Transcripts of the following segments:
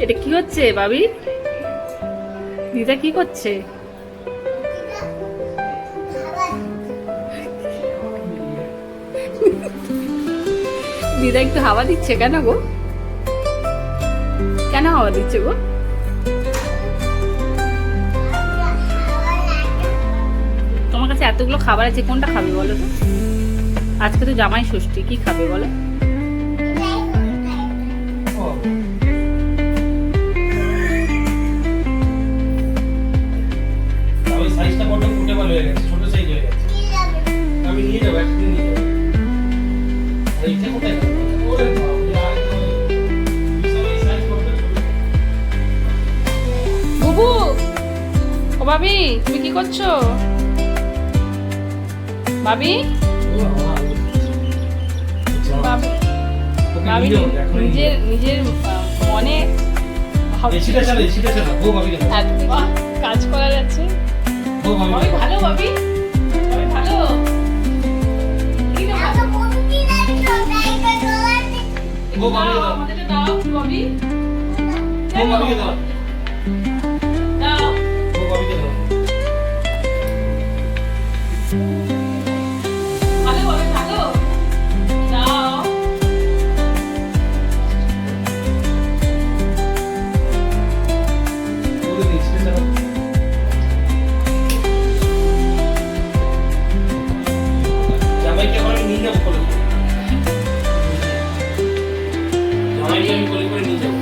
এটা কি হচ্ছে ভাবি? দিদা কি করছে? দিদা একটু হাওয়া দিচ্ছে কেন গো? কেন হাওয়া দিচ্ছে গো? তোমার কাছে এতগুলো খাবার আছে, কোনটা খাবে বলো তো? আজকে তো জামাই ষষ্ঠী, কি খাবে বলো? সাইজটা বড় ফুটেবল হয়ে গেছে, ছোট সাইজ হয়ে গেছে। আমি নিয়ে যাব, একদিন নিয়ে যাব। এইটা কোথায় গেল? ওরে বাবা, এই সাইজ করতে ছোট। বুবু, ও ভাবি তুমি কি করছো? ভাবি, ভাবি নিজের নিজের মনে এসিটা চালা, এসিটা চালা। ও ভাবি কাজ করা যাচ্ছে। ও ভাবি ভালো ভাবি, ভালো। ও ভাবি দাও, আমাদেরকে দাও ভাবি। ও ভাবি দাও, দাও। ও ভাবি দাও। ভালো ভাবে ভালো। দাও। ওরে এসিটা চালা। জামাইকে আমি নিয়ে যাব করে। জামাইকে আমি করে নিয়ে যাব।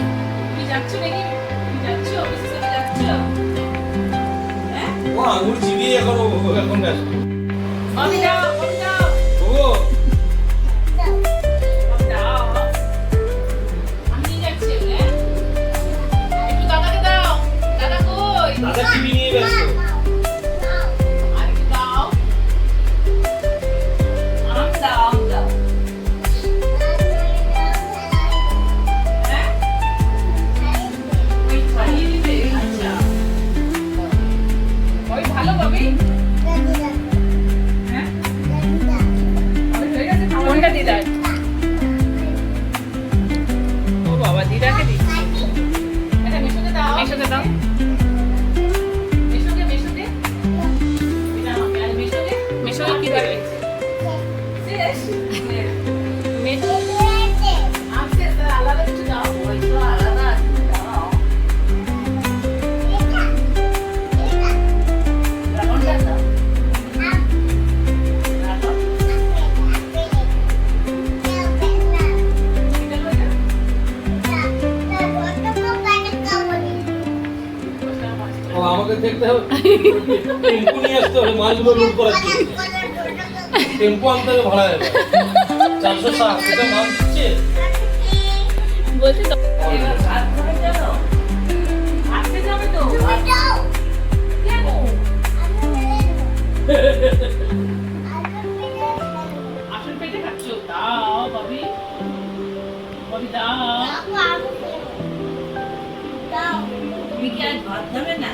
তুমি যাচ্ছ নাকি? তুমি যাচ্ছ? অফিসে থেকে যাচ্ছ? হ্যাঁ? ও আঙুর চিবিয়ে এখন ব্যস্ত। ভাবি দাও, ভাবি দাও। ও দাও। আমি নিয়ে যাচ্ছি, হ্যাঁ? একটু দাদাকে দাও। দাদা কই? দাদা টিভি নিয়ে ব্যস্ত। আর একটু দাও। আম দাও, আম দাও। হ্যাঁ? ওই খাইয়ে দিবে? আচ্ছা। ওই ভালো ভাবি? হ্যাঁ? ভাবি হয়ে গেছে খাওয়া? কোনটা দিদার? ও বাবা, দিদাকে দিচ্ছি। এটা মিশুকে দাও। মিশুকে দাও। মিশুকে, মিশুকে। এটা আমাকে, আর মিশুকে? মিশুকে কি দেবে? শেষ? মিশু আজকে তো আলাদা কিছু দাও। ওই তো আলাদা কিছু দাও। কোনটা দাও? রাখো। এটা লই না? ও আমাকে দেখতে হবে, টেম্পো নিয়ে আসতে হবে মাছগুলো লোড করার জন্য। টেম্পো আনতে হবে ভাড়া যাবে 460 এটা মাল দিচ্ছে। বলছি তো এবার ভাত খাবে চলো। আজকে যাবে তো? কেন? আসল পেটে খাচ্ছো? দাও ভাবি। ভাবি দাও। তুমি কি আজ ভাত খাবে না?